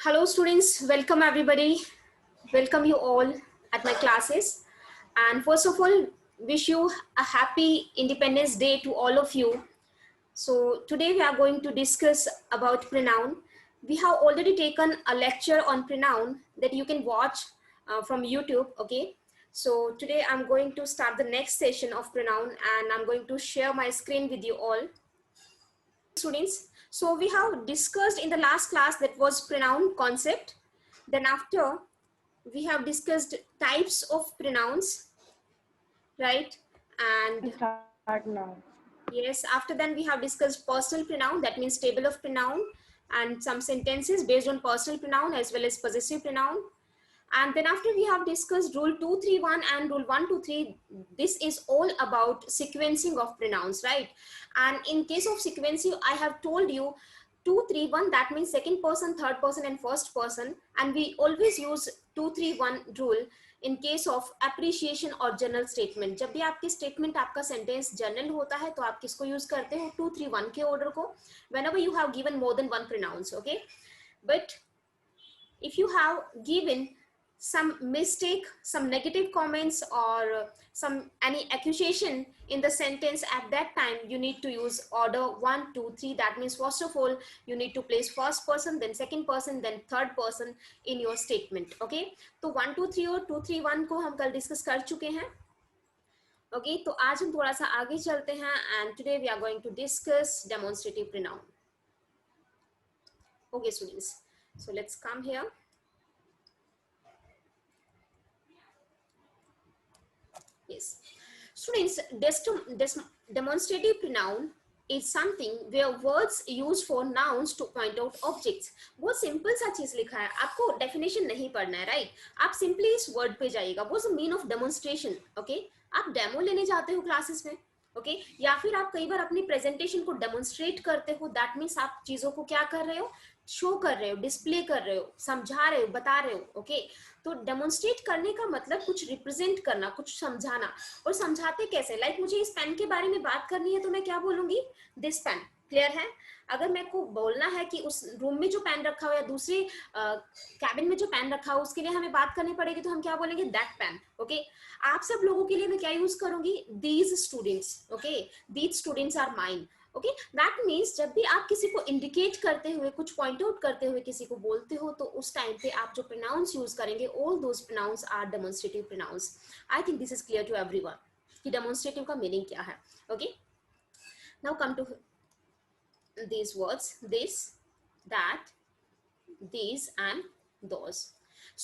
Hello students, welcome everybody. Welcome you all at my classes. And first of all, wish you a happy Independence Day to all of you. So today we are going to discuss about pronoun. We have already taken a lecture on pronoun that you can watch from YouTube, okay? So today I'm going to start the next session of pronoun and I'm going to share my screen with you all. Students, so we have discussed in the last class that was pronoun concept. Then after we have discussed types of pronouns, right? And Start now. yes, after then we have discussed personal pronoun, that means table of pronoun, and some sentences based on personal pronoun as well as possessive pronoun. And then after we have discussed rule 231 and rule 123, this is all about sequencing of pronouns, right? And in case of sequencing, I have told you 231, that means second person, third person and first person. And we always use 231 rule in case of appreciation or general statement. जब भी आपकी statement आपका sentence general होता है तो आप किसको use करते हो 231 के order को whenever you have given more than one pronouns, okay? But if you have given some mistake, some negative comments or any accusation in the sentence, at that time you need to use order 1 2 3. That means first of all you need to place first person, then second person, then third person in your statement, okay? तो 1 2 3 और 2 3 1 को हम कल discuss कर चुके हैं, okay? तो आज हम थोड़ा सा आगे चलते हैं and today we are going to discuss demonstrative pronoun. Okay students, so let's come here. Yes. Students, demonstrative pronoun is something where words used for nouns to point out objects. बहुत simple सा चीज लिखा है, आपको definition नहीं पढ़ना है, right? आप सिंपली इस वर्ड पे जाइएगा. What's the mean of demonstration? Okay, आप डेमो लेने जाते हो क्लासेस में, ओके? या फिर आप कई बार अपनी प्रेजेंटेशन को डेमोन्स्ट्रेट करते हो. दैट मीन्स आप चीजों को क्या कर रहे हो, शो कर रहे हो, डिस्प्ले कर रहे हो, समझा रहे हो, बता रहे हो, ओके? तो डेमोन्स्ट्रेट करने का मतलब कुछ रिप्रेजेंट करना, कुछ समझाना. और समझाते कैसे? लाइक मुझे इस पेन के बारे में बात करनी है तो मैं क्या बोलूंगी? This pen. क्लियर है? अगर मेरे को बोलना है कि उस रूम में जो पेन रखा हुआ है, दूसरे कैबिन में जो पेन रखा हुआ, उसके लिए हमें बात करनी पड़ेगी तो हम क्या बोलेंगे? That pen, okay? आप सब लोगों के लिए मैं क्या यूज करूंगी? These students, okay? These students are mine, okay? That means जब भी आप किसी को इंडिकेट करते हुए, कुछ पॉइंट आउट करते हुए किसी को बोलते हो, तो उस टाइम पे आप जो प्रोनाउंस यूज करेंगे, all those pronouns are demonstrative pronouns. I think this is clear to everyone कि डेमोन्स्ट्रेटिव का मीनिंग क्या है, okay? Now come to these words: this, that, these and those.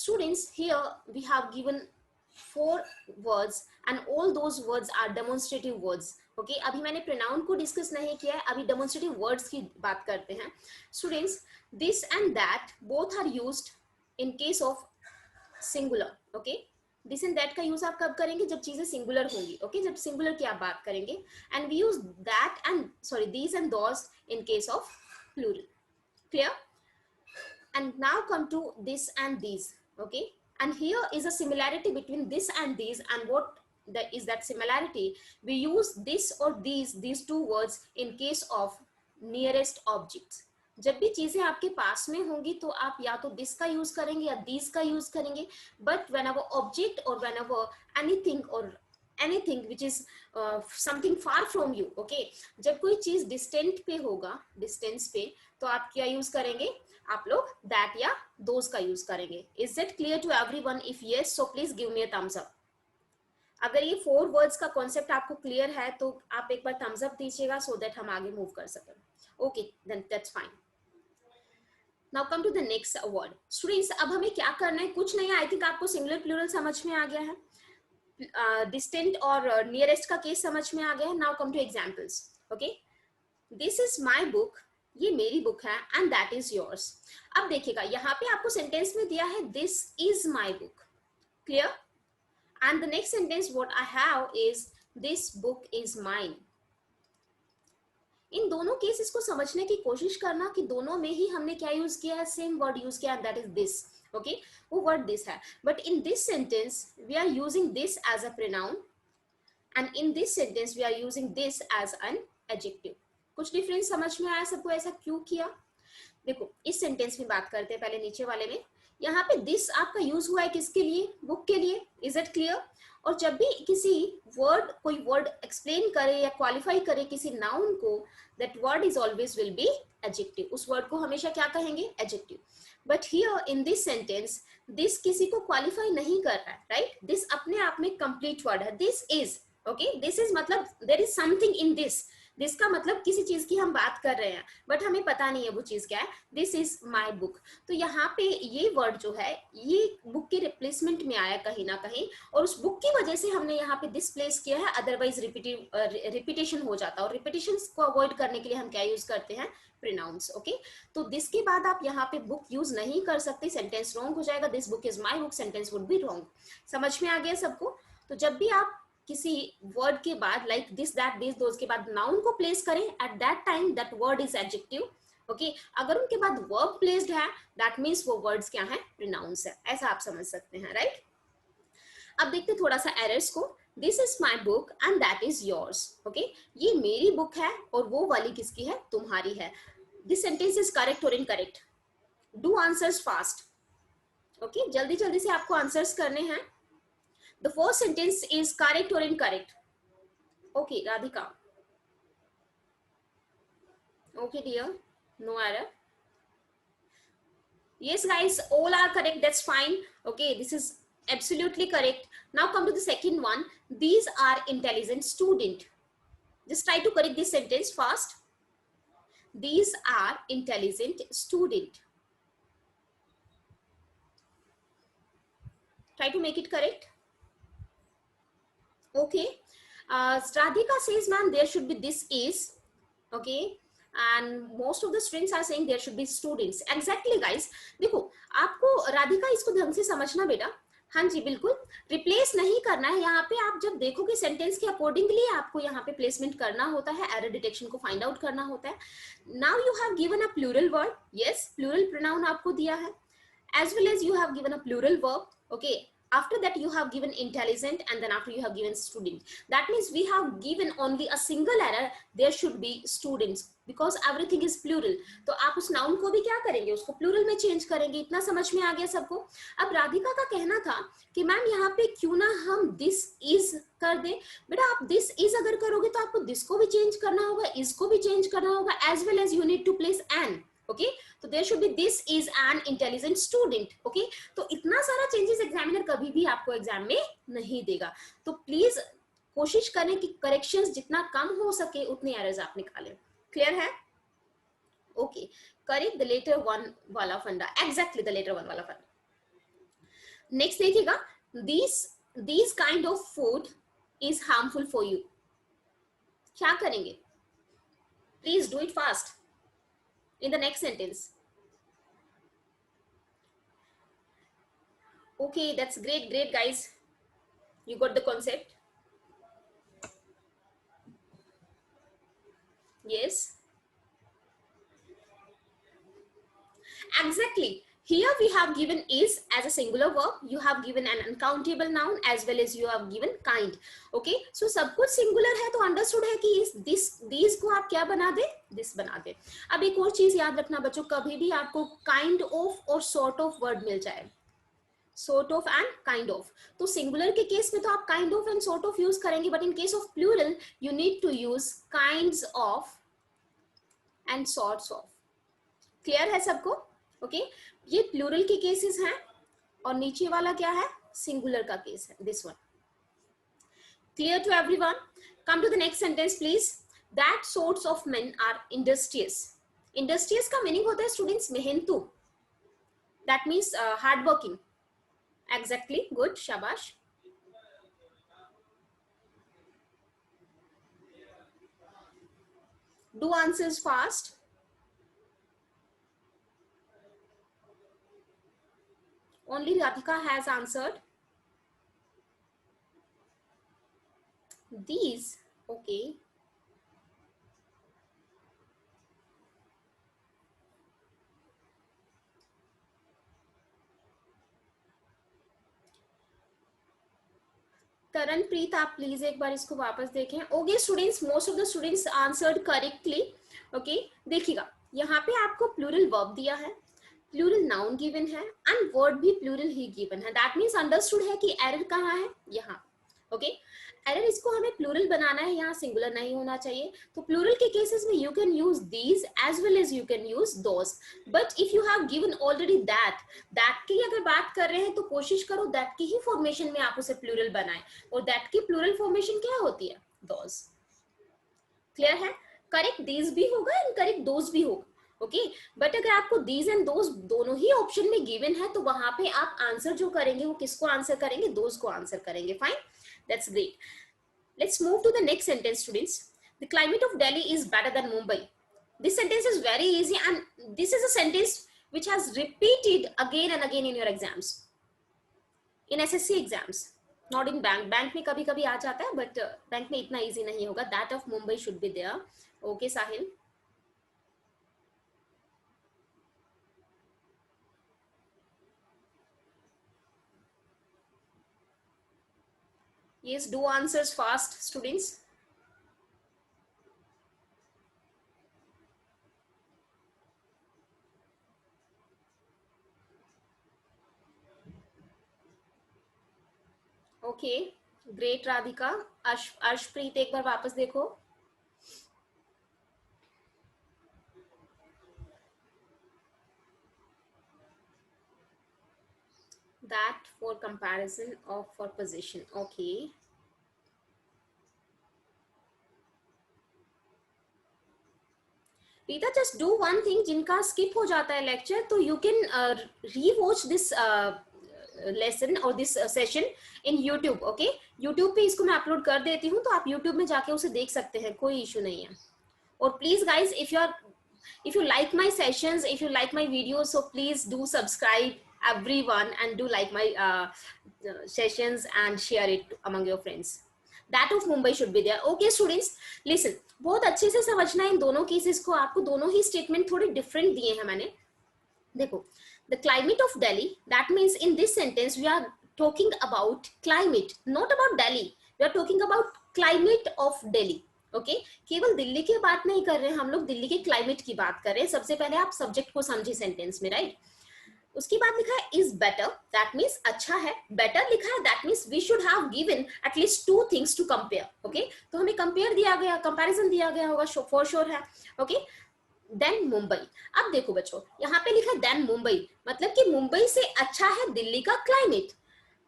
Students, here we have given 4 words and all those words are demonstrative words, okay? अभी मैंने pronoun को discuss नहीं किया है, अभी demonstrative words की बात करते हैं. Students, this and that both are used in case of singular, okay? This and that का यूज आप कब करेंगे? जब चीजें सिंगुलर होंगी, ओके? जब सिंगुलर की आप बात करेंगे. And we use that and sorry these and those in case of plural. Clear? And now come to this and these, okay? And here is a similarity between this and these. And what is that similarity? We use this or these two words in case of nearest objects. जब भी चीजें आपके पास में होंगी तो आप या तो दिस का यूज करेंगे या दीज का यूज करेंगे. But whenever object or whenever anything or anything which is something far from you, okay? जब कोई चीज डिस्टेंट पे होगा, डिस्टेंस पे, तो आप क्या यूज करेंगे? आप लोग दैट या दोज का यूज करेंगे. Is it clear to everyone? If yes, so please give me a thumbs up. अगर ये 4 वर्ड्स का कॉन्सेप्ट आपको क्लियर है तो आप एक बार थम्स अप दीजिएगा सो दैट हम आगे मूव कर सकें. Okay, then that's fine. Now come to the next word. Students, अब हमें क्या करना है? कुछ नहीं है. आई थिंक आपको सिंगुलर प्लूरल समझ में आ गया है, डिस्टेंट और नियरेस्ट का केस समझ में आ गया है. Now come to examples, okay? This is my book, ये मेरी बुक है, एंड दैट इज योर्स. अब देखिएगा, यहाँ पे आपको सेंटेंस में दिया है this is my book. Clear? And the next sentence what I have is this book is mine. इन दोनों केसेस को समझने की कोशिश करना कि दोनों में ही हमने क्या यूज किया है? सेम वर्ड यूज किया है, दैट इज दिस, ओके? वो वर्ड दिस है. But in this sentence we are using this as a pronoun and in this sentence we are using this as an adjective. कुछ difference समझ में आया सबको? ऐसा क्यों किया? देखो इस सेंटेंस में बात करते हैं पहले नीचे वाले में। यहाँ पे दिस आपका यूज हुआ है किसके लिए, बुक के लिए, इज इट क्लियर। और जब भी किसी वर्ड, कोई वर्ड एक्सप्लेन करे या क्वालिफाई करे किसी नाउन को, that word is always will be adjective, उस वर्ड को हमेशा क्या कहेंगे, adjective. But here in this sentence this किसी को क्वालिफाई नहीं कर रहा है, राइट। दिस अपने आप में कंप्लीट वर्ड है, this is, okay, this is मतलब there is something in this, this का मतलब किसी चीज की हम बात कर रहे हैं बट हमें पता नहीं है वो चीज क्या है, दिस इज माई बुक। तो यहाँ पे ये वर्ड जो है ये बुक के रिप्लेसमेंट में आया कहीं ना कहीं, और उस बुक की वजह से हमने यहाँ पे दिस प्लेस किया है, अदरवाइज रिपीटेशन हो जाता है, और रिपीटेशन को अवॉइड करने के लिए हम क्या यूज करते हैं, प्रोनाउंस, ओके। तो दिस के बाद आप यहाँ पे बुक यूज नहीं कर सकते, सेंटेंस रॉन्ग हो जाएगा, this book is my book, sentence would be wrong. समझ में आ गया सबको। तो जब भी आप किसी वर्ड के बाद लाइक दिस दैट दिस दोस के बाद नाउन को प्लेस करें, eight that time that word is adjective, okay. अगर उनके बाद वर्ब प्लेस्ड है दैट मीन्स वो वर्ड्स क्या है, प्रोनाउंस है, ऐसा आप समझ सकते हैं, राइट। अब देखते थोड़ा सा एरर्स को। This is my book and that is yours, okay, ये मेरी बुक है और वो वाली किसकी है, तुम्हारी है। दिस सेंटेंस इज करेक्ट और incorrect, do answers fast, okay, जल्दी जल्दी से आपको आंसर्स करने हैं। The first sentence is correct or incorrect? Okay, Radhika. Okay, dear. No error. Yes, guys, all are correct. That's fine. Okay, this is absolutely correct. Now come to the second one. These are intelligent student. Just try to correct this sentence fast. These are intelligent student. Try to make it correct. Okay. Radhika says, ma'am, there should be this is, okay, and most of the students are saying there should be students. Exactly, guys. देखो आपको राधिका इसको ढंग से समझना बेटा। हाँ जी बिल्कुल, replace नहीं करना है। यहाँ पे आप जब देखोगे सेंटेंस के अकॉर्डिंगली आपको यहाँ पे प्लेसमेंट करना होता है, एरर डिटेक्शन को फाइंड आउट करना होता है। Now you have given a plural word, yes, plural pronoun आपको दिया है, as well as you have given a plural verb, okay. After that you have given intelligent, and then after you have given student. That means we have given only a single error, there should be students, because everything is plural. तो आप उस noun को भी क्या करेंगे, उसको plural में change करेंगे। इतना समझ में आ गया सबको। अब राधिका का कहना था कि मैम यहाँ पे क्यों ना हम दिस इज कर दे। बेटा आप दिस इज अगर करोगे तो आपको दिस को भी चेंज करना होगा, इज को भी चेंज करना होगा, as well as you need to place an, okay. तो there should be this is an intelligent student, okay. तो इतना सारा चेंजेस एग्जामिनर कभी भी आपको एग्जाम में नहीं देगा। तो प्लीज कोशिश करें कि करेक्शंस जितना कम हो सके उतने एरर्स आप निकालें। क्लियर है? Okay, correct the letter one वाला funda, exactly the letter one वाला फंडा। नेक्स्ट देखिएगा, these kind of food is harmful for you. क्या करेंगे? Please do it fast in the next sentence. Okay, that's great, great guys. You got the concept? Yes. Exactly. Here we have given is as a singular verb, you have given an uncountable noun, as well as you have given kind. Okay, so सब कुछ singular है तो understood है कि इस these को आप क्या बना दे, this बना दे। अब एक और चीज याद रखना बच्चों, कभी भी आपको kind of और sort of word मिल जाए, sort of and kind of, तो singular के केस में तो आप kind of and sort of use करेंगे, but in case of plural you need to use kinds of and sorts of. Clear है सबको? Okay, ये प्लूरल के केसेस हैं और नीचे वाला क्या है, सिंगुलर का केस है, this one. Clear to everyone? Come to the next sentence please. That sorts of men are industrious. Industrious का मीनिंग होता है स्टूडेंट्स मेहनतू, that means hard working. Exactly, good, शाबाश। Do answers fast. Only Radhika has answered. These, okay. Taranpreet आप please एक बार इसको वापस देखें। Okay students, most of the students answered correctly, okay. देखिएगा यहाँ पे आपको प्लूरल वर्ब दिया है, प्लूरल नाउन गिवन है एंड वर्ड भी प्लूरल ही गिवन है। दैट मीन्स अंडरस्टूड है कि एरर कहाँ है, यहाँ। ओके, एरर इसको हमें प्लूरल बनाना है, यहाँ सिंगुलर नहीं होना चाहिए। तो प्लूरल के केसेस में you can use these as well as you can use those, but if you have given already that की अगर बात कर रहे हैं तो कोशिश करो दैट की ही फॉर्मेशन में आप उसे प्लूरल बनाएं, और दैट की प्लूरल फॉर्मेशन क्या होती है, दोस। क्लियर है? करेक्ट दीज भी होगा एंड करेक्ट दोस भी होगा। ओके, बट अगर आपको दीज एंड दोस दोनों ही ऑप्शन में गिवन है तो वहां पे आप आंसर जो करेंगे वो किसको आंसर करेंगे, दोस को आंसर करेंगे। Fine, that's great. Let's move to the next sentence students. The climate of Delhi is better than Mumbai. This sentence is very easy and this is a sentence which has repeated again and again in your exams, in SSC exams, not in bank. Bank में कभी कभी आ जाता है but bank में इतना easy नहीं होगा. That of Mumbai should be there. Okay Sahil. Yes, do answers fast students. Okay, great Radhika. Arshpreet एक बार वापस देखो। That for comparison of for position. Okay, Rita just do one thing, जिनका स्किप हो जाता है लेक्चर तो यू कैन री-वॉच दिस लेसन और this session in YouTube. Okay, YouTube पे इसको मैं अपलोड कर देती हूँ तो आप यूट्यूब में जाके उसे देख सकते हैं, कोई इशू नहीं है। और please guys, if you like my sessions, if you like my videos, so please do subscribe everyone and do like my sessions and share it among your friends. That of Mumbai should be there. Okay students, listen, बहुत अच्छे से समझना है इन दोनों cases को। आपको दोनों ही statement थोड़े डिफरेंट दिए हैं मैंने। देखो, the climate of Delhi, that means in this sentence we are talking about climate, not about Delhi. We are talking about climate of Delhi. Okay, केवल दिल्ली की बात नहीं कर रहे हैं हम लोग, दिल्ली के क्लाइमेट की बात कर रहे हैं। सबसे पहले आप सब्जेक्ट को समझे सेंटेंस में, राइट? उसके बाद लिखा है इज बेटर, दैट मीन्स अच्छा है। बेटर लिखा है, that means we should have given at least two things to compare. Okay, तो हमें कंपेयर दिया गया, कंपैरिजन दिया गया होगा, फॉर श्योर है। Okay, then Mumbai. अब देखो बच्चों, यहाँ पे लिखा है देन मुंबई, मतलब कि मुंबई से अच्छा है दिल्ली का क्लाइमेट।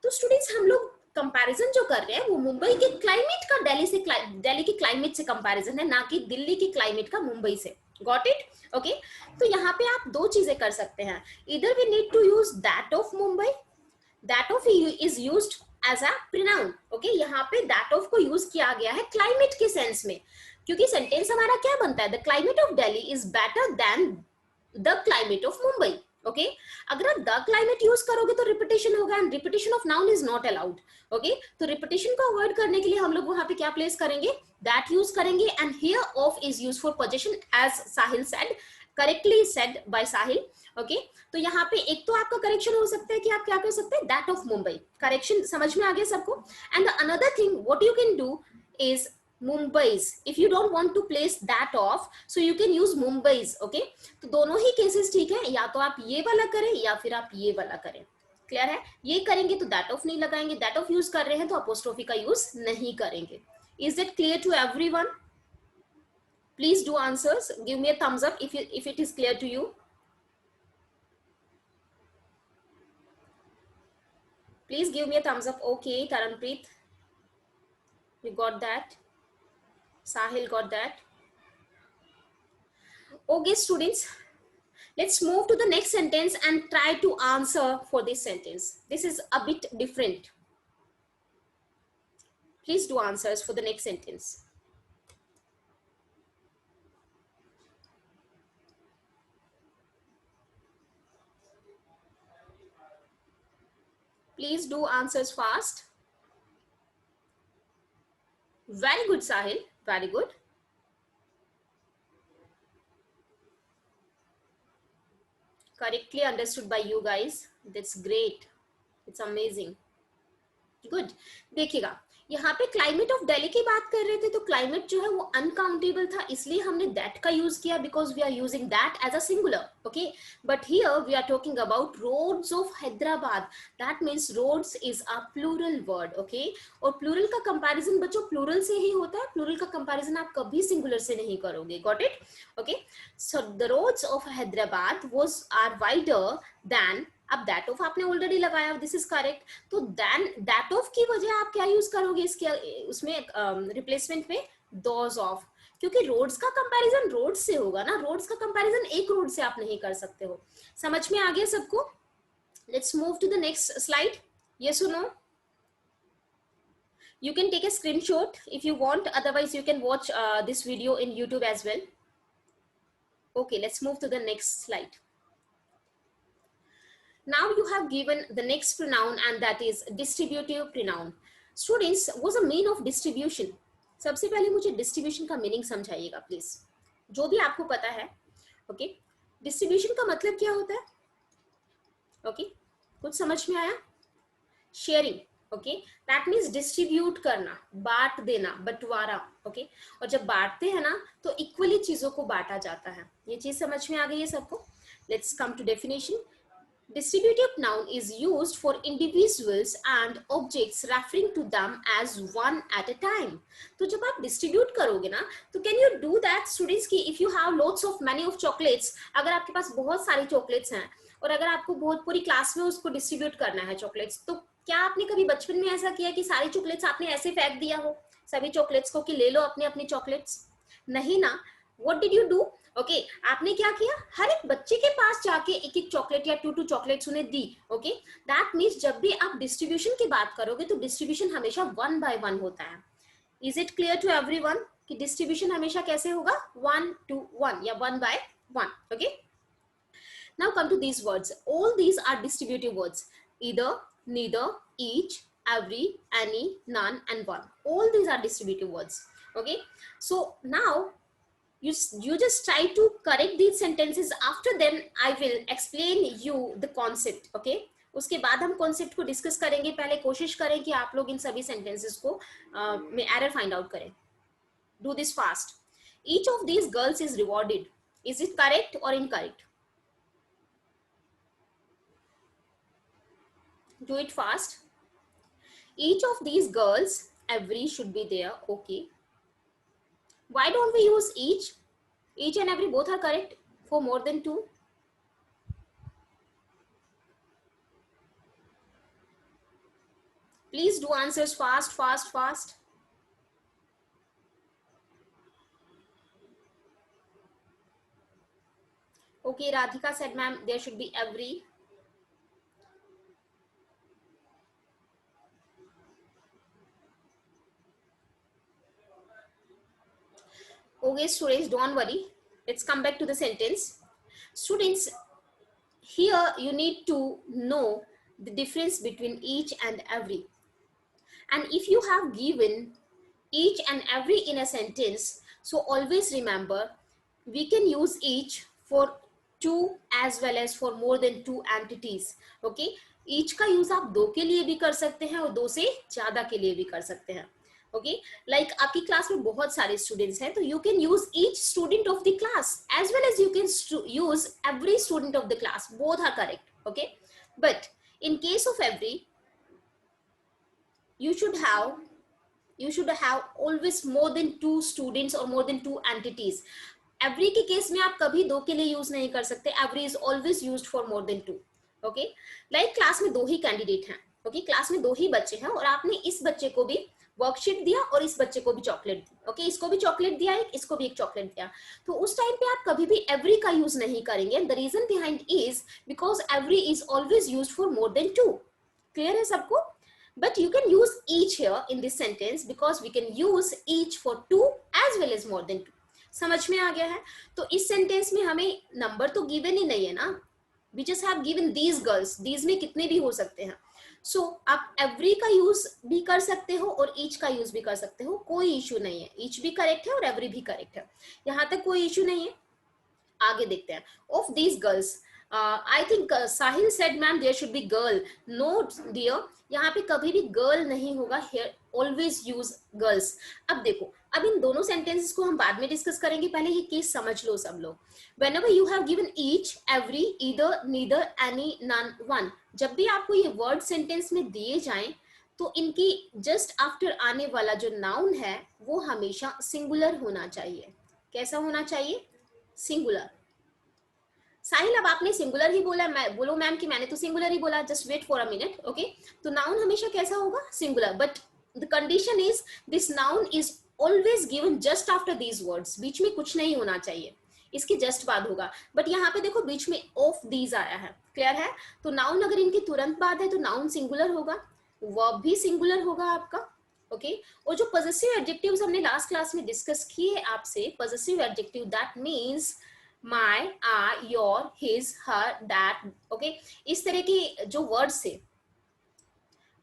तो स्टूडेंट्स हम लोग कंपैरिजन जो कर रहे हैं वो मुंबई के क्लाइमेट का दिल्ली के क्लाइमेट से कंपैरिजन है, ना कि दिल्ली के क्लाइमेट का मुंबई से। Got it? ओके, तो यहाँ पे आप दो चीजें कर सकते हैं। इधर we need to use that of Mumbai, that of is used as a pronoun. Okay, यहाँ पे दैट ऑफ को यूज किया गया है क्लाइमेट के सेंस में, क्योंकि सेंटेंस हमारा क्या बनता है, the climate of Delhi is better then the climate of Mumbai. Okay, अगर आप द क्लाइमेट यूज करोगे तो रिपीटेशन होगा and repetition of noun is not allowed. Okay, तो रिपीटेशन को अवॉइड करने के लिए हम लोग वहां पे क्या प्लेस करेंगे, दैट यूज करेंगे। And here of is use for position as Sahil said, correctly said by Sahil. Okay, तो यहाँ पे एक तो आपका करेक्शन हो सकता है कि आप क्या कर सकते हैं, दैट ऑफ मुंबई। करेक्शन समझ में आ गया सबको? And another thing what you can do is Mumbai's. If you don't want to place that off, so you can use Mumbai's. Okay, तो दोनों ही केसेस ठीक है, या तो आप ये वाला करें या फिर आप ये वाला करें। क्लियर है? ये करेंगे तो दैट ऑफ नहीं लगाएंगे, दैट ऑफ यूज कर रहे हैं तो अपोस्ट्रोफी का यूज नहीं करेंगे। Is it clear to everyone? Please do answers, give me a thumbs up if it is clear to you. Please give me a thumbs up. Okay, Taranpreet, you got that. Sahil got that. Okay students, let's move to the next sentence and try to answer for this sentence. This is a bit different. Please do answers for the next sentence. Please do answers fast. Very good Sahil, very good. Correctly understood by you guys. That's great. It's amazing. Good. देखिएगा, यहाँ पे climate of Delhi की बात कर रहे थे, तो climate जो है वो अनकाउंटेबल था, इसलिए हमने दैट का यूज किया, because we are using that as a singular. Okay, but here we are talking about roads of Hyderabad. That means roads is a plural word. Okay, और प्लूरल का कंपैरिजन बच्चों प्लूरल से ही होता है, प्लूरल का कंपैरिजन आप कभी सिंगुलर से नहीं करोगे. Got it? Okay, so the roads of Hyderabad was are wider than, अब दैट ऑफ आपने ऑलरेडी लगाया, दिस इज करेक्ट. तो देन दैट ऑफ की वजह आप क्या यूज करोगे इसके उसमें रिप्लेसमेंट में? दोज ऑफ, क्योंकि रोड्स का कंपैरिजन रोड से होगा ना, रोड्स का कंपैरिजन एक रोड से आप नहीं कर सकते हो. समझ में आ गया सबको? Let's move to the next slide. Yes और no? You can take a screenshot if you want, otherwise you can watch this video in YouTube as well. Okay, let's move to the next slide. Now you have given the next pronoun, and that is distributive pronoun. Students, what's the meaning of distribution? सबसे पहले मुझे distribution का meaning समझाइएगा please, जो भी आपको पता है. ओके, डिस्ट्रीब्यूशन का मतलब क्या होता है? ओके, कुछ समझ में आया? Sharing. Okay, that means distribute करना, बांट देना, बंटवारा. ओके, और जब बांटते हैं ना तो इक्वली चीजों को बांटा जाता है. ये चीज समझ में आ गई है सबको? Let's come to definition. Distributive noun is used for individuals and objects referring to them as one at a time. तो जब आप distribute करोगे ना, तो can you do that students कि if you have lots of many of chocolates, अगर आपके पास बहुत सारी chocolates हैं और अगर आपको बहुत पूरी क्लास में उसको distribute करना है chocolates, तो क्या आपने कभी बचपन में ऐसा किया कि सारी चॉकलेट्स आपने ऐसे फेंक दिया हो सभी चॉकलेट्स को कि ले लो अपनी अपनी चॉकलेट्स? नहीं ना. What did you do? Okay, आपने क्या किया? हर एक बच्चे के पास जाके एक एक चॉकलेट या टू चॉकलेट्स उन्हें दी. ओके, दैट मीन्स जब भी आप डिस्ट्रीब्यूशन की बात करोगे तो डिस्ट्रीब्यूशन हमेशा 1 by 1 होता है. Is it clear to everyone कि डिस्ट्रीब्यूशन हमेशा कैसे होगा? 1 to 1 या 1 by 1. Okay, now come to these words. All these are distributive words. Either, neither, each, every, any, none, and one. All these are distributive words. Okay, so now you just try to correct these sentences. After then I will explain you the concept. Okay, उसके बाद हम concept को discuss करेंगे. पहले कोशिश करें कि आप लोग इन सभी सेंटेंसेस को में एरर फाइंड आउट करें. Do this fast. Each of these girls is rewarded. Is it correct और incorrect? Do it fast. Each of these girls, every should be there. Okay, why don't we use each? Each and every both are correct for more than 2. Please do answers fast, fast, fast. Okay, Radhika said, ma'am, there should be every. Okay, students, don't worry. Let's come back to the sentence. Students, here you need to know the difference between each and every. And if you have given each and every in a sentence, so always remember we can use each for 2 as well as for more than 2 entities. Okay, each का use आप 2 के लिए भी कर सकते हैं और 2 से ज्यादा के लिए भी कर सकते हैं. ओके, लाइक आपकी क्लास में बहुत सारे स्टूडेंट्स हैं, तो you can use each student of the class as well as you can use every student of the class. Both are correct. Okay, but in case of every you should have always more than 2 students or more than 2 entities. Every के case में आप कभी 2 के लिए use नहीं कर सकते. Every is always used for more than 2. Okay, like class में 2 ही कैंडिडेट हैं. ओके, क्लास में 2 ही बच्चे हैं और आपने इस बच्चे को भी वर्कशीट दिया और इस बच्चे को भी चॉकलेट दी. ओके, इसको भी चॉकलेट दिया, इसको भी एक चॉकलेट दिया. तो उस टाइम पे आप कभी भी एवरी का यूज नहीं करेंगे. The reason behind is because every is always used for more than 2. Clear है सबको? But you can use each here in this sentence because we can use each for 2 as well as more than 2. समझ में आ गया है? तो इस sentence में हमें नंबर तो गिवन ही नहीं है ना. We just have given these girls. These में कितने भी हो सकते हैं. So आप every का यूज भी कर सकते हो और each का यूज भी कर सकते हो. कोई इशू नहीं है. each भी करेक्ट है और every भी करेक्ट है. यहाँ तक कोई इशू नहीं है. आगे देखते हैं. Of these girls, I think Sahil said ma'am there should be girl. No dear, यहाँ पे कभी भी गर्ल नहीं होगा. Here always use girls. अब देखो, अब इन दोनों सेंटेंसेस को हम बाद में डिस्कस करेंगे, पहले ये केस समझ लो सब लोग. whenever you have given each, every, either, neither, any, none, one, जब भी आपको ये वर्ड सेंटेंस में दिए जाएं तो इनकी जस्ट आफ्टर आने वाला जो नाउन है वो हमेशा सिंगुलर होना चाहिए. कैसा होना चाहिए? सिंगुलर. साहिल, अब आपने सिंगुलर ही बोला, मैं बोलो मैम कि मैंने तो सिंगुलर ही बोला. Just wait for a minute. Okay, तो नाउन हमेशा कैसा होगा? Singular. But the condition is this noun is always given just after these words. बीच में कुछ नहीं होना चाहिए, इसके जस्ट बाद होगा. बट यहाँ पे देखो बीच में ऑफ दीज आया है. क्लियर है? तो नाउन अगर इनके तुरंत बाद है तो नाउन सिंगुलर होगा, वर्ब भी सिंगुलर होगा आपका. ओके और जो पॉजेसिव एडजेक्टिव्स हमने लास्ट क्लास में डिस्कस किए आपसे, possessive adjective that means my, I, your, his, her, that. Okay इस तरह के जो वर्ड्स थे,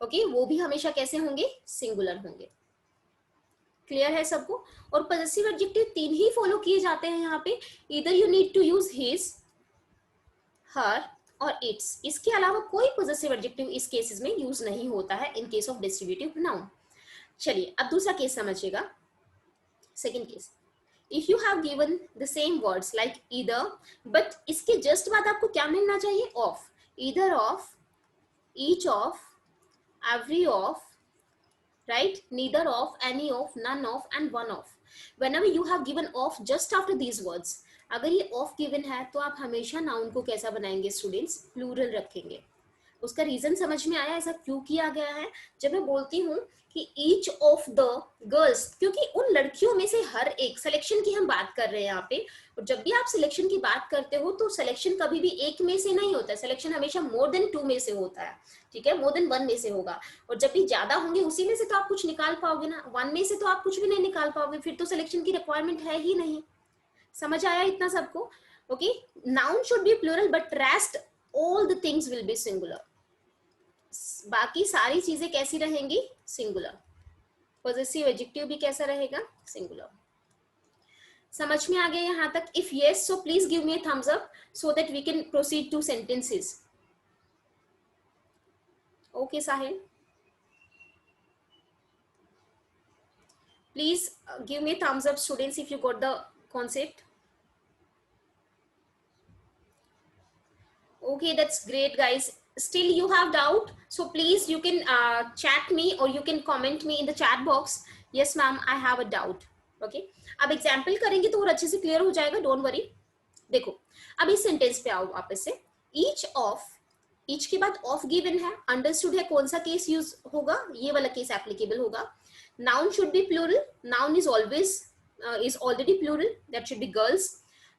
ओके वो भी हमेशा कैसे होंगे? सिंगुलर होंगे. क्लियर है सबको? और पॉजेसिव एडजेक्टिव 3 ही फॉलो किए जाते हैं यहाँ पे. इधर you need to use his, her और इट्स. इसके अलावा कोई पॉजेसिव एडजेक्टिव इस केसेस में यूज नहीं होता है in case of distributive pronoun. चलिए अब दूसरा केस समझिएगा. Second case, if you have given the same words like either, but इसके just बाद आपको क्या मिलना चाहिए? of. either of, each of, every of, right? neither of, any of, none of and one of. whenever you have given of just after these words, अगर ये of given है तो आप हमेशा नाउन को कैसा बनाएंगे स्टूडेंट्स? प्लूरल रखेंगे. उसका रीजन समझ में आया ऐसा क्यों किया गया है? जब मैं बोलती हूँ कि ईच ऑफ द गर्ल्स, क्योंकि उन लड़कियों में से हर एक, सिलेक्शन की हम बात कर रहे हैं यहाँ पे. और जब भी आप सिलेक्शन की बात करते हो तो सिलेक्शन कभी भी एक में से नहीं होता है. सिलेक्शन हमेशा मोर देन 2 में से होता है. ठीक है, मोर देन 1 में से होगा. और जब भी ज्यादा होंगे उसी में से तो आप कुछ निकाल पाओगे ना. 1 में से तो आप कुछ भी नहीं निकाल पाओगे, फिर तो सिलेक्शन की रिक्वायरमेंट है ही नहीं. समझ आया इतना सबको? Okay, noun should be plural but rest all the things will be singular. बाकी सारी चीजें कैसी रहेंगी? सिंगुलर. पॉजेसिव एडजेक्टिव भी कैसा रहेगा? सिंगुलर. समझ में आ गया यहां तक? If yes so please give me a thumbs up so that we can proceed to sentences. Okay Sahil, please give me a thumbs up students if you got the concept. Okay, that's great guys. Still you have doubt, so please you can chat me or you can comment me in the chat box. Yes ma'am, I have a doubt. Okay, अब example करेंगे तो और अच्छे से clear हो जाएगा. Don't worry. देखो अब इस सेंटेंस पे आओ वापस से. ईच ऑफ, ईच के बाद ऑफ गिवन है, अंडरस्टूड है. कौन सा केस यूज होगा? ये वाला केस एप्लीकेबल होगा. Noun should be plural. Noun is always is already plural, that should be girls.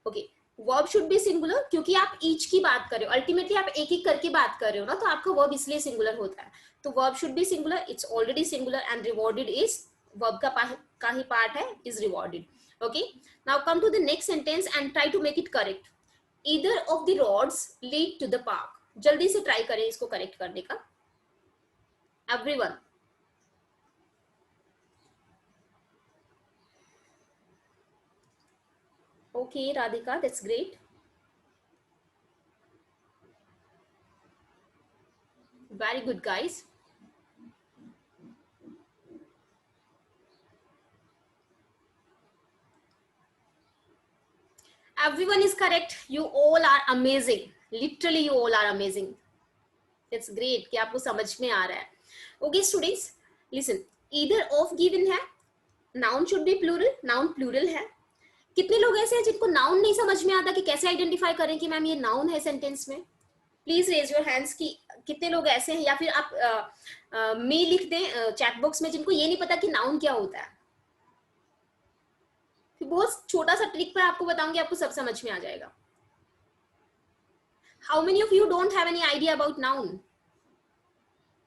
okay, verb should be singular क्योंकि आप each की बात कर रहे हो. अल्टीमेटली आप एक एक करके बात कर रहे हो ना, तो आपका verb इसलिए सिंगुलर होता है. तो verb should be singular, it's already singular and rewarded is verb का ही पार्ट है, is rewarded. okay, now come to the next sentence and try to make it correct. either of the roads lead to the park. जल्दी से try करें इसको correct करने का. everyone. Okay, Radhika, that's great. Very good, guys. Everyone is correct. You all are amazing. Literally, you all are amazing. That's great कि आपको समझ में आ रहा है. Okay, students, listen. Either of given है. Noun should be plural. Noun plural है. कितने लोग ऐसे हैं जिनको नाउन नहीं समझ में आता कि कैसे आइडेंटिफाई करें कि मैम ये नाउन है सेंटेंस में? प्लीज रेज योर हैंड्स कि कितने लोग ऐसे हैं, या फिर आप मी लिख दें चैट बॉक्स में जिनको ये नहीं पता कि नाउन क्या होता है. फिर बहुत छोटा सा ट्रिक पर आपको बताऊंगी, आपको सब समझ में आ जाएगा. How many of you don't have any idea about noun?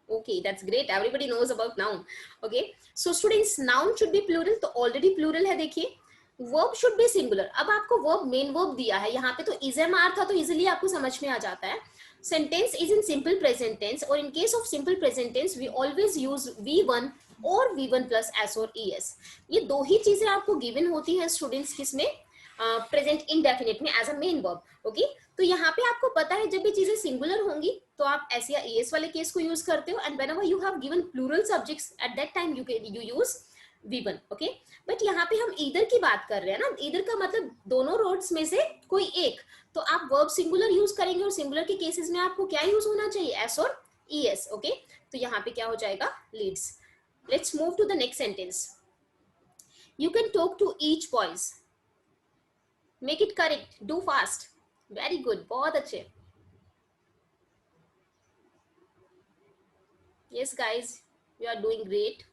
Okay, that's great. Everybody knows about noun. Okay, so students, noun should be plural. तो already plural है. देखिए, verb should be singular. अब आपको verb main verb दिया है यहाँ पे, तो is am are था तो easily आपको समझ में आ जाता है. Sentence is in simple present tense, और in case of simple present tense we always use V1 और V1 plus S और ES. ये दो ही चीजें आपको given होती है स्टूडेंट्स किसमें? प्रेजेंट इंडेफिनिट में as a main verb. Okay, तो यहाँ पे आपको पता है जब भी चीजें सिंगुलर होंगी तो आप एस या एस वाले केस को यूज करते हो, and whenever you have given plural subjects at that time you use V1, okay. But यहाँ पे हम ईदर की बात कर रहे हैं ना, ईदर का मतलब दोनों रोड्स में से कोई एक, तो आप वर्ब सिंगुलर यूज करेंगे, और सिंगुलर के केसेस में आपको क्या यूज होना चाहिए, एस और ES, ओके। तो यहाँ पे क्या हो जाएगा, leads. Let's move to the next sentence. You can talk to each boys, make it correct, do fast, very good, बहुत अच्छे। Yes guys, you are doing great.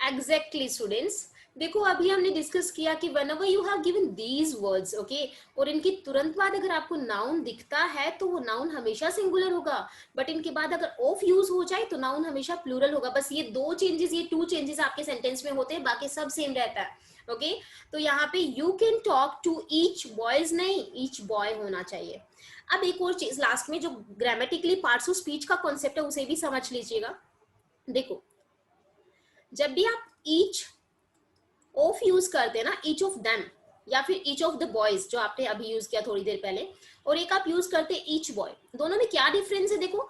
Exactly students, देखो अभी हमने डिस्कस किया कि whenever you have given these words, okay, और इनके तुरंत बाद अगर आपको नाउन दिखता है तो वो नाउन हमेशा सिंगुलर होगा, बट इनके बाद अगर ऑफ यूज हो जाए तो नाउन हमेशा प्लूरल होगा। बस ये टू चेंजेस आपके सेंटेंस में होते हैं, बाकी सब सेम रहता है, ओके। तो यहाँ पे you can talk to each boys नहीं, ईच बॉय होना चाहिए। अब एक और चीज लास्ट में, जो ग्रामेटिकली पार्ट्स ऑफ स्पीच का कॉन्सेप्ट है उसे भी समझ लीजिएगा। देखो जब भी आप ईच ऑफ यूज करते हैं ना, ईच ऑफ देम या फिर ईच ऑफ द बॉयज जो आपने अभी यूज किया थोड़ी देर पहले, और एक आप यूज करते हैं ईच बॉय, दोनों में क्या डिफरेंस है? देखो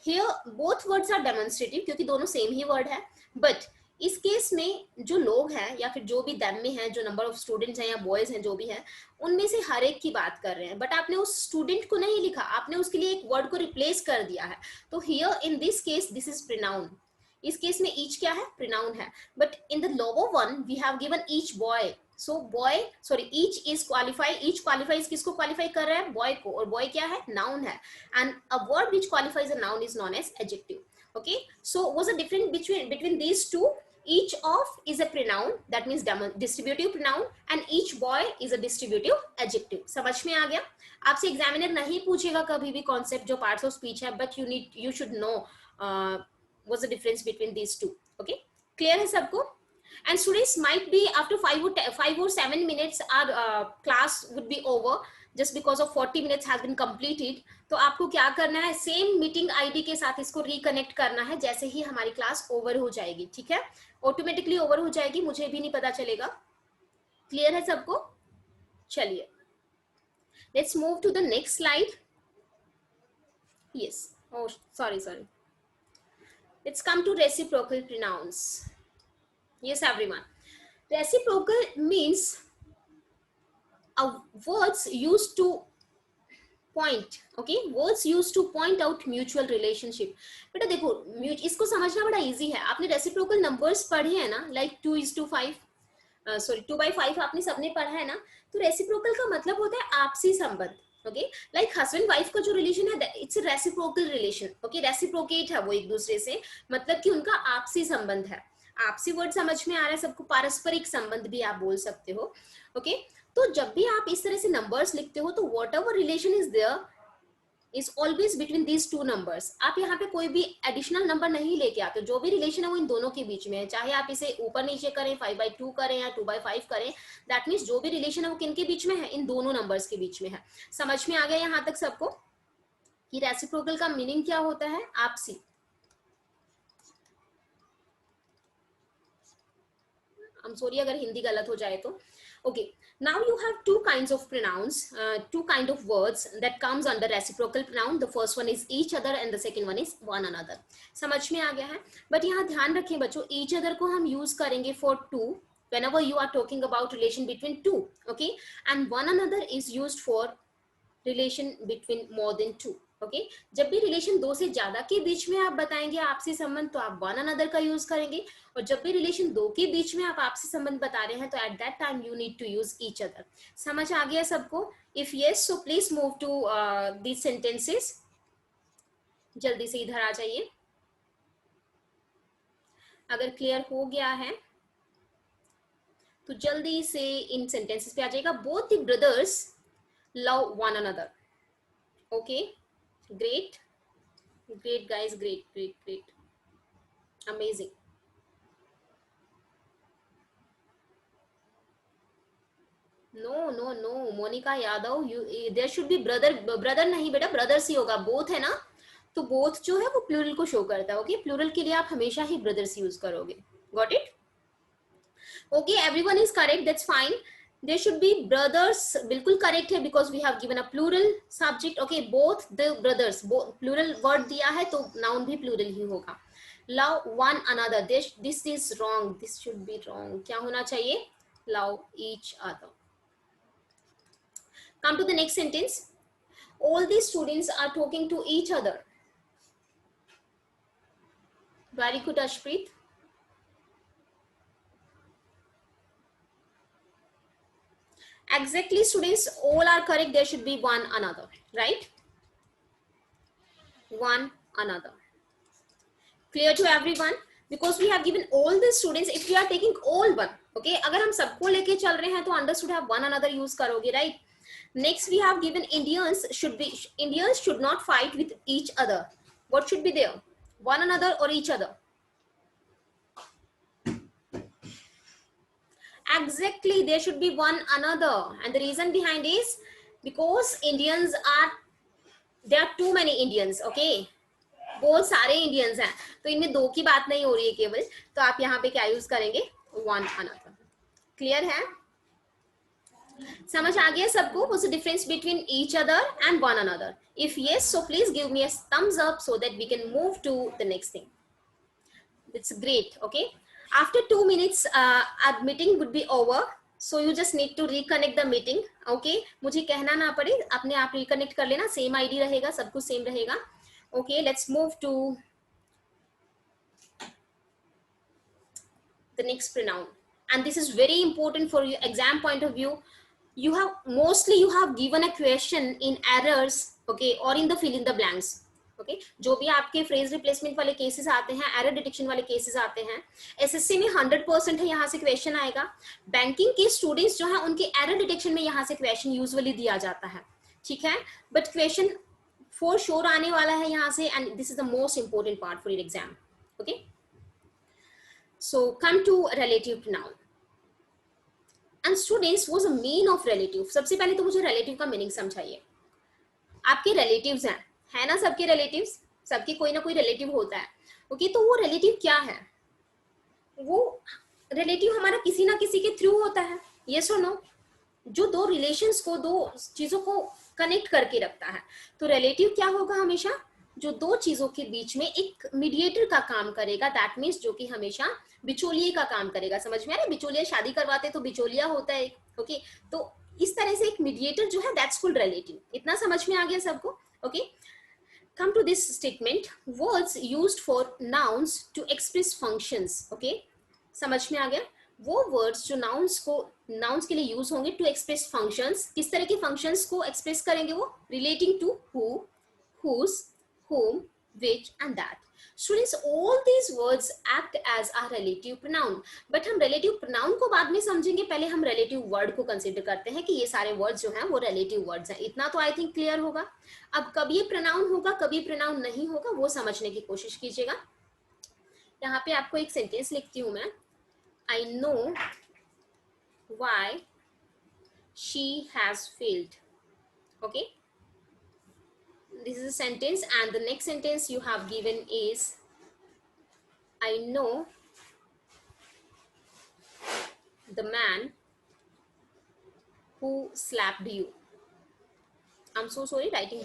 here both words are demonstrative क्योंकि दोनों सेम ही वर्ड है, बट इस केस में जो लोग हैं या फिर जो भी देम में है, जो नंबर ऑफ स्टूडेंट्स हैं या बॉयज हैं जो भी है, उनमें से हर एक की बात कर रहे हैं, बट आपने उस स्टूडेंट को नहीं लिखा, आपने उसके लिए एक वर्ड को रिप्लेस कर दिया है। तो here in this case this is pronoun, इस केस में ईच क्या है? प्रोनाउन है। But in the lower one we have given each boy, so boy sorry each is qualify, each qualifies किसको क्वालिफाई कर रहा है? बॉय को, और बॉय क्या है? नाउन है, and a word which qualifies a noun is known as adjective, okay। So what's the difference between these two? Each of is a pronoun, that means distributive pronoun, and each boy is a distributive adjective। समझ में आ गया? आपसे examiner नहीं पूछेगा कभी भी concept जो पार्ट्स ऑफ स्पीच है, but you should know what's the difference between these two, okay। clear है सबको? And students, might be after 5 or 7 minutes our class would be over just because of 40 minutes has been completed। तो आपको क्या करना है? Same meeting ID के साथ इसको रिकनेक्ट करना है जैसे ही हमारी क्लास ओवर हो जाएगी, ठीक है? ऑटोमेटिकली ओवर हो जाएगी, मुझे भी नहीं पता चलेगा। क्लियर है सबको? चलिए let's move to the next slide. Yes, oh sorry, let's come to reciprocal pronouns। yes everyone, reciprocal means words used to point, okay, words used to point out mutual relationship। बेटा देखो इसको समझना बड़ा easy है, आपने reciprocal numbers पढ़े हैं ना, लाइक 2:5, सॉरी 2/5 आपने सबने पढ़ा है ना। तो रेसिप्रोकल का मतलब होता है आपसी संबंध, ओके। लाइक हस्बैंड वाइफ का जो रिलेशन है it's reciprocal relation, okay. Reciprocate है वो एक दूसरे से, मतलब कि उनका आपसी संबंध है। आपसी वर्ड समझ में आ रहा है सबको? पारस्परिक संबंध भी आप बोल सकते हो, ओके। तो जब भी आप इस तरह से नंबर्स लिखते हो तो whatever relation is there is always between these two numbers. आप यहाँ पे कोई भी एडिशनल नंबर नहीं लेके आते, जो भी रिलेशन है वो इन दोनों के बीच में है, चाहे आप इसे ऊपर नीचे करें, 5/2 करें या 2/5 करें, दैट मीन्स जो भी रिलेशन है वो किन के बीच में है? इन दोनों नंबर्स के बीच में है। समझ में आ गया यहाँ तक सबको कि रेसिप्रोकल का मीनिंग क्या होता है? आपसी। I'm sorry अगर हिंदी गलत हो जाए तो, okay। Now you have two kinds of pronouns, two kind of words that comes under reciprocal pronoun। The first one is each other and the second one is one another। समझ में आ गया है? बट यहाँ ध्यान रखें बच्चों, each other को हम यूज करेंगे for two whenever you are talking about relation between two, okay, and one another is used for relation between more than two, okay. जब भी रिलेशन दो से ज्यादा के बीच में आप बताएंगे आपसी संबंध तो आप वन अनदर का यूज करेंगे, और जब भी रिलेशन दो के बीच में आप आपसी संबंध बता रहे हैं तो at that time you need to use each other. समझ आ गया सबको? If yes so please move to these sentences. जल्दी से इधर आ जाइए अगर क्लियर हो गया है तो जल्दी से इन सेंटेंसेस पे आ जाएगा। Both the brothers love one another, okay. Great guys, great, amazing। no Monika Yadav, there should be brother नहीं बेटा, ब्रदर्स ही होगा, बोथ है ना, तो बोथ जो है वो प्लूरल को शो करता है, ओके। प्लूरल के लिए आप हमेशा ही ब्रदर्स यूज करोगे। Got it? Okay, everyone is correct, that's fine. There should be brothers, बिल्कुल correct है, because we have given a plural subject. Okay, both the brothers, both plural word दिया है तो noun भी plural ही होगा. Love one another. This is wrong. This should be wrong. क्या होना चाहिए? Love each other. Come to the next sentence. All these students are talking to each other. Very good, Ashpreet. Exactly, students, all are correct. There should be one another, right? One another. Clear to everyone? Because we have given all the students, if we are taking all one, okay, अगर हम सबको लेके चल रहे हैं तो understood have one another use करोगे, right? Next we have given Indians should not fight with each other. What should be there? One another or each other? Exactly, there should be one another, and the reason behind is because there are too many Indians, okay? बहुत सारे Indians हैं, तो इनमें दो की बात नहीं हो रही है केवल, तो आप यहाँ पे क्या यूज करेंगे? One another. क्लियर है? समझ आ गया सबको? What's the difference between each other and one another? If yes, so please give me a thumbs up so that we can move to the next thing. It's great. Okay, after 2 minutes our meeting would be over, so you just need to reconnect the meeting. Okay, मुझे कहना ना पड़े, अपने आप reconnect कर लेना. Same ID रहेगा, सब कुछ सेम रहेगा. Okay, let's move to the next pronoun, and this is very important for your exam point of view. You have given a question in errors, okay, or in the fill in the blanks. Okay, जो भी आपके phrase replacement वाले cases आते हैं, error detection वाले cases आते हैं, SSC में 100% है, यहाँ से क्वेश्चन आएगा. बैंकिंग के स्टूडेंट्स जो है उनके एरर डिटेक्शन में यहाँ से क्वेश्चन यूजुअली दिया जाता है, ठीक है, बट क्वेश्चन फॉर श्योर आने वाला है यहाँ से, and this is the most important part for your exam. Okay, so come to relative noun. And students, what's the mean of relative? सबसे पहले तो मुझे रिलेटिव का मीनिंग समझाइए. आपके रिलेटिव्स हैं, है ना, सबके रिलेटिव्स, सबके कोई ना कोई रिलेटिव होता है. ओके, तो वो रिलेटिव क्या है? वो रिलेटिव हमारा किसी ना किसी के थ्रू होता है, यस और नो, जो दो रिलेशंस को, दो चीजों को कनेक्ट करके रखता है. तो रिलेटिव क्या होगा? हमेशा जो दो चीजों के बीच में एक मीडिएटर का काम करेगा. दैट मीन्स जो कि हमेशा बिचौलिए का काम करेगा. समझ में आ रहा है? बिचौलिया शादी करवाते तो बिचौलिया होता है. ओके, तो इस तरह से एक मीडिएटर जो है, दैट्स कॉल्ड रिलेटिव. इतना समझ में आ गया सबको? Okay, come to this statement. Words used for nouns to express functions. Okay, समझ में आ गया? वो वर्ड्स जो नाउन्स के लिए यूज होंगे टू एक्सप्रेस फंक्शंस. किस तरह के फंक्शंस को एक्सप्रेस करेंगे वो? Relating to who, whose, whom, which and that. Students, all these words act as a relative pronoun. But हम relative pronoun को बाद में समझेंगे, पहले हम relative word को consider करते हैं कि ये सारे words जो हैं वो relative words हैं. इतना तो I think clear होगा. अब कब ये pronoun होगा, कब ये pronoun नहीं होगा, वो समझने की कोशिश कीजिएगा. यहाँ पे आपको एक sentence लिखती हूँ मैं. I know why she has failed. Okay, this is a sentence, and the next sentence you have given is I know the man who slapped you. I'm so sorry writing